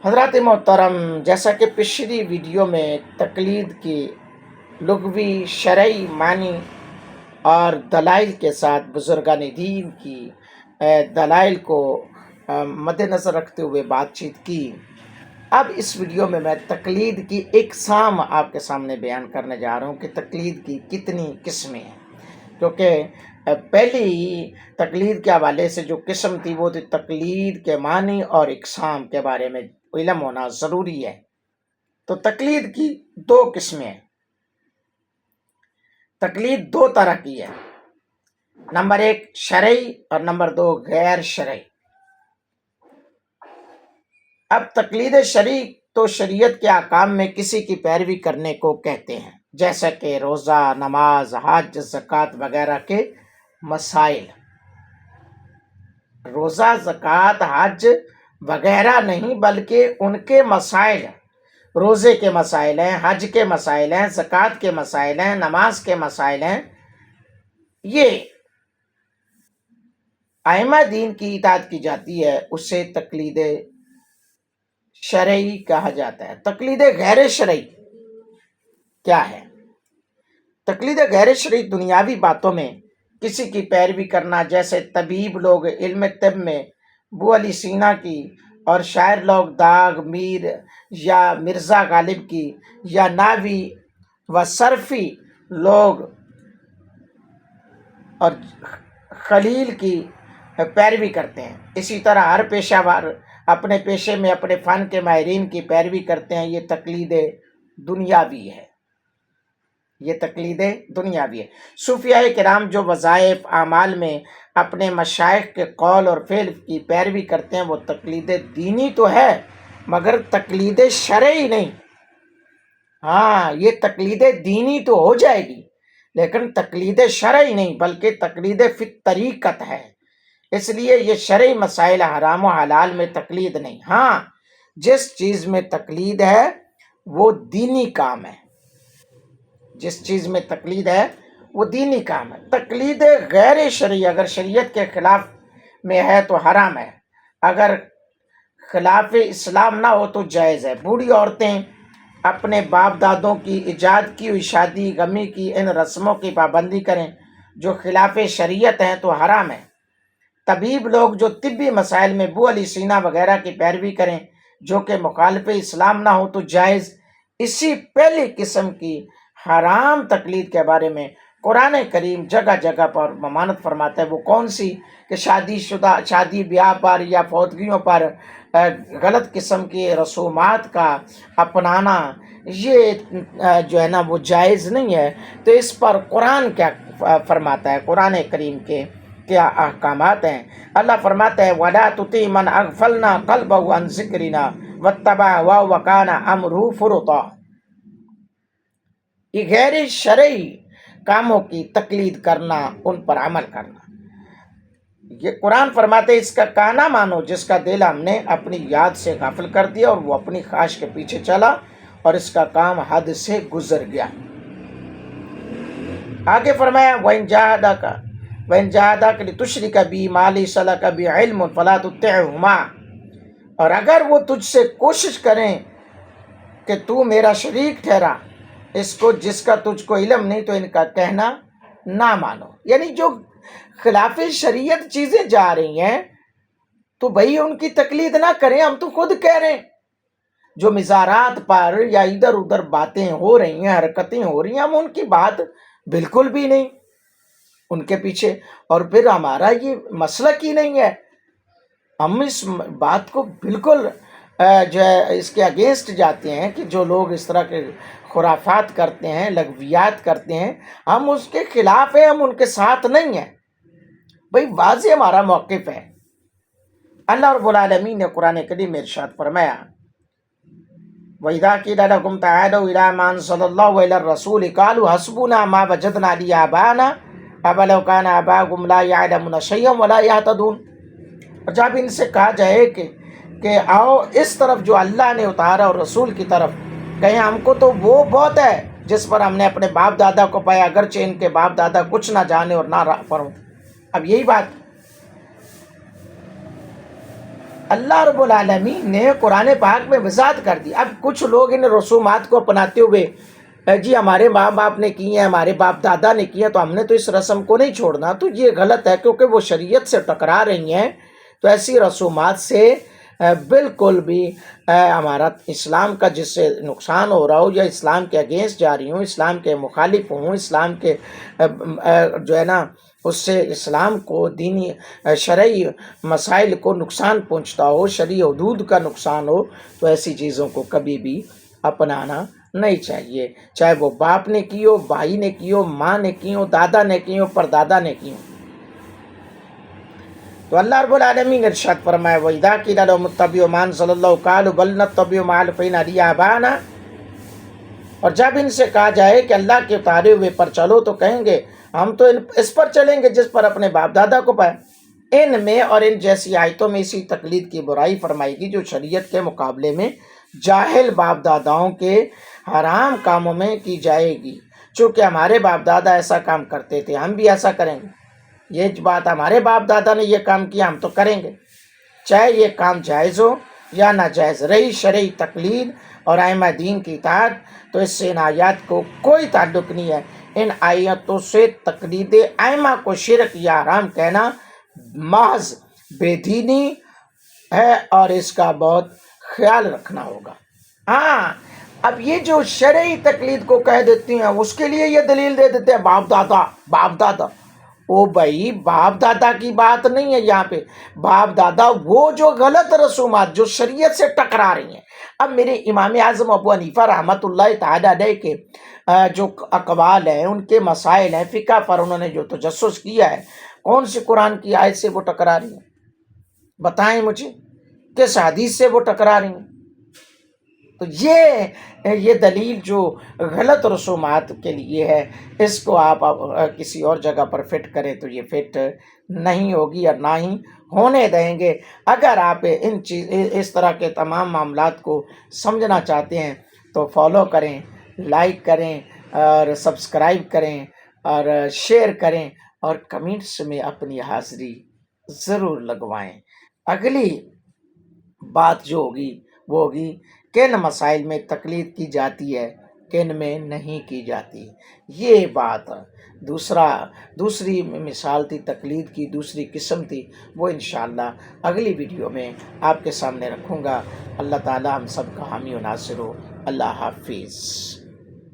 حضرات محترم، جیسا کہ پچھلی ویڈیو میں تقلید کی لغوی شرعی معنی اور دلائل کے ساتھ بزرگان دین کی دلائل کو مد نظر رکھتے ہوئے بات چیت کی، اب اس ویڈیو میں تقلید کی اقسام آپ کے سامنے بیان کرنے جا رہا ہوں کہ تقلید کی کتنی قسمیں ہیں، کیونکہ پہلی تقلید کے حوالے سے جو قسم تھی وہ تھی تقلید کے معنی اور اقسام کے بارے میں علم ہونا ضروری ہے۔ تو تقلید کی دو قسمیں ہیں۔ تقلید دو طرح کی ہے، نمبر ایک شرعی اور نمبر دو غیر شرعی۔ اب تقلید شرعی تو شریعت کے احکام میں کسی کی پیروی کرنے کو کہتے ہیں، جیسا کہ روزہ، نماز، حج، زکوٰۃ وغیرہ کے مسائل۔ روزہ، زکوٰۃ، حج وغیرہ نہیں بلکہ ان کے مسائل، روزے کے مسائل ہیں، حج کے مسائل ہیں، زکوٰۃ کے مسائل ہیں، نماز کے مسائل ہیں، یہ ائمہ دین کی اطاعت کی جاتی ہے، اسے تقلید شرعی کہا جاتا ہے۔ تقلید غیر شرعی کیا ہے؟ تقلید غیر شرعی دنیاوی باتوں میں کسی کی پیروی کرنا، جیسے طبیب لوگ علم طب میں ابو علی سینا کی، اور شاعر لوگ داغ میر یا مرزا غالب کی، یا ناوی و صرفی لوگ اور خلیل کی پیروی کرتے ہیں۔ اسی طرح ہر پیشہ وار اپنے پیشے میں اپنے فن کے ماہرین کی پیروی کرتے ہیں۔ یہ تقلید دنیاوی ہے، یہ تقلید دنیاوی ہے۔ صوفیاء کرام جو وظائف اعمال میں اپنے مشائخ کے قول اور فعل کی پیروی کرتے ہیں، وہ تقلید دینی تو ہے مگر تقلید شرعی نہیں۔ ہاں، یہ تقلید دینی تو ہو جائے گی لیکن تقلید شرعی نہیں بلکہ تقلید فی طریقت ہے۔ اس لیے یہ شرعی مسائل حرام و حلال میں تقلید نہیں۔ ہاں، جس چیز میں تقلید ہے وہ دینی کام ہے، جس چیز میں تقلید ہے وہ دینی کام ہے۔ تقلید غیر شرعی اگر شریعت کے خلاف میں ہے تو حرام ہے، اگر خلاف اسلام نہ ہو تو جائز ہے۔ بوڑھی عورتیں اپنے باپ دادوں کی ایجاد کی ہوئی شادی غمی کی ان رسموں کی پابندی کریں جو خلاف شریعت ہیں تو حرام ہے۔ طبیب لوگ جو طبی مسائل میں ابو علی سینا وغیرہ کی پیروی کریں جو کہ مخالف اسلام نہ ہو تو جائز۔ اسی پہلی قسم کی حرام تقلید کے بارے میں قرآن کریم جگہ جگہ پر ممانعت فرماتا ہے۔ وہ کون سی؟ کہ شادی بیاہ پر یا فوتگیوں پر غلط قسم کی رسومات کا اپنانا، یہ جو ہے نا وہ جائز نہیں ہے۔ تو اس پر قرآن کیا فرماتا ہے؟ قرآن کریم کے کیا احکامات ہیں؟ اللہ فرماتا ہے وَلَا تُطِعْ مَنْ أَغْفَلْنَا قَلْبَهُ عَنْ ذِكْرِنَا وَاتَّبَعَ هَوَاهُ وَكَانَ أَمْرُهُ فُرُطًا۔ یہ غیر شرعی کاموں کی تقلید کرنا، ان پر عمل کرنا، یہ قرآن فرماتے ہیں اس کا کہنا مانو جس کا دل ہم نے اپنی یاد سے غافل کر دیا اور وہ اپنی خواہش کے پیچھے چلا اور اس کا کام حد سے گزر گیا۔ آگے فرمایا وَإِنْ جَاهَدَاكَ لِتُشْرِكَ بِي مَا لَيْسَ لَكَ بِهِ عِلْمٌ فَلَا تُطِعْهُمَا، اور اگر وہ تجھ سے کوشش کریں کہ تو میرا شریک ٹھہرا اس کو جس کا تجھ کو علم نہیں تو ان کا کہنا نہ مانو۔ یعنی جو خلاف شریعت چیزیں جا رہی ہیں تو بھئی ان کی تقلید نہ کریں، ہم تو خود کہہ رہے ہیں۔ جو مزارات پر یا ادھر ادھر باتیں ہو رہی ہیں، حرکتیں ہو رہی ہیں، ہم ان کی بات بالکل بھی نہیں ان کے پیچھے، اور پھر ہمارا یہ مسلک ہی نہیں ہے، ہم اس بات کو بالکل جو ہے اس کے اگینسٹ جاتے ہیں کہ جو لوگ اس طرح کے خرافات کرتے ہیں، لغویات کرتے ہیں، ہم اس کے خلاف ہیں، ہم ان کے ساتھ نہیں ہیں۔ بھئی واضح ہمارا موقف ہے۔ اللہ رب العالمین نے قرآن کریم میں ارشاد فرمایا وَإِذَا قِيلَ لَهُمْ تَعَالَوْا إِلَىٰ مَا أَنزَلَ اللَّهُ وَإِلَى الرَّسُولِ قَالُوا حَسْبُنَا مَا وَجَدْنَا عَلَيْهِ آبَاءَنَا أَوَلَوْ كَانَ آبَاؤُهُمْ لَا يَعْلَمُونَ شَيْئًا وَلَا يَهْتَدُونَ۔ اور جب ان سے کہا جائے کہ آؤ اس طرف جو اللہ نے اتارا اور رسول کی طرف، کہیں ہم کو تو وہ بہت ہے جس پر ہم نے اپنے باپ دادا کو پایا اگرچہ ان کے باپ دادا کچھ نہ جانے اور نہ پڑھوں۔ اب یہی بات اللہ رب العالمین نے قرآن پاک میں وضاحت کر دی. اب کچھ لوگ ان رسومات کو اپناتے ہوئے جی ہمارے ماں باپ نے کی ہیں، ہمارے باپ دادا نے کی ہیں، تو ہم نے تو اس رسم کو نہیں چھوڑنا، تو یہ غلط ہے کیونکہ وہ شریعت سے ٹکرا رہی ہیں. تو ایسی رسومات سے بالکل بھی ہمارا اسلام کا جس سے نقصان ہو رہا ہو، یا اسلام کے اگینسٹ جا رہی ہوں، اسلام کے مخالف ہوں، اسلام کے جو ہے نا اس سے اسلام کو دینی شرعی مسائل کو نقصان پہنچتا ہو، شرعی حدود کا نقصان ہو، تو ایسی چیزوں کو کبھی بھی اپنانا نہیں چاہیے، چاہے وہ باپ نے کی ہو، بھائی نے کی ہو، ماں نے کی ہو، دادا نے کی ہو، پردادا نے کی ہو. تو اللہ رب العالمین ارشاد فرمائے وَإِذَا قِيلَ لَهُمُ اتَّبِعُوا مَا أَنزَلَ اللَّهُ قَالُوا بَلْ نَتَّبِعُ مَا أَلْفَيْنَا عَلَيْهِ آبَاءَنَا. اور جب ان سے کہا جائے کہ اللہ کے اتارے ہوئے پر چلو تو کہیں گے ہم تو اس پر چلیں گے جس پر اپنے باپ دادا کو پائے. ان میں اور ان جیسی آیتوں میں اسی تقلید کی برائی فرمائی گی جو شریعت کے مقابلے میں جاہل باپ داداؤں کے حرام کاموں میں کی جائے گی. چونکہ ہمارے باپ دادا ایسا کام کرتے تھے، ہم بھی ایسا کریں گے. یہ بات ہمارے باپ دادا نے یہ کام کیا، ہم تو کریں گے، چاہے یہ کام جائز ہو یا ناجائز. رہی شرعی تقلید اور ائمہ دین کی اطاعت، تو اس سے ان آیات کو کوئی تعلق نہیں ہے. ان آیاتوں سے تقلید ائمہ کو شرک یا حرام کہنا محض بے دینی ہے اور اس کا بہت خیال رکھنا ہوگا. ہاں اب یہ جو شرعی تقلید کو کہہ دیتی ہیں اس کے لیے یہ دلیل دے دیتے ہیں باپ دادا باپ دادا. او بھائی باپ دادا کی بات نہیں ہے یہاں پہ. باپ دادا وہ جو غلط رسومات جو شریعت سے ٹکرا رہی ہیں. اب میرے امام اعظم ابو حنیفہ رحمۃ اللہ تعالیٰ علیہ کے جو اقوال ہیں، ان کے مسائل ہیں، فقہ پر انہوں نے جو تجسس کیا ہے، کون سی قرآن کی آیت سے وہ ٹکرا رہی ہیں؟ بتائیں مجھے کس حدیث سے وہ ٹکرا رہی ہیں؟ تو یہ دلیل جو غلط رسومات کے لیے ہے، اس کو آپ کسی اور جگہ پر فٹ کریں تو یہ فٹ نہیں ہوگی اور نہ ہی ہونے دیں گے. اگر آپ اس طرح کے تمام معاملات کو سمجھنا چاہتے ہیں تو فالو کریں، لائک کریں اور سبسکرائب کریں اور شیئر کریں اور کمنٹس میں اپنی حاضری ضرور لگوائیں. اگلی بات جو ہوگی وہ ہوگی کن مسائل میں تقلید کی جاتی ہے، کن میں نہیں کی جاتی. یہ بات دوسری مثال تھی، تقلید کی دوسری قسم تھی، وہ انشاءاللہ اگلی ویڈیو میں آپ کے سامنے رکھوں گا. اللہ تعالی ہم سب کا حامی و ناصر ہو. اللہ حافظ.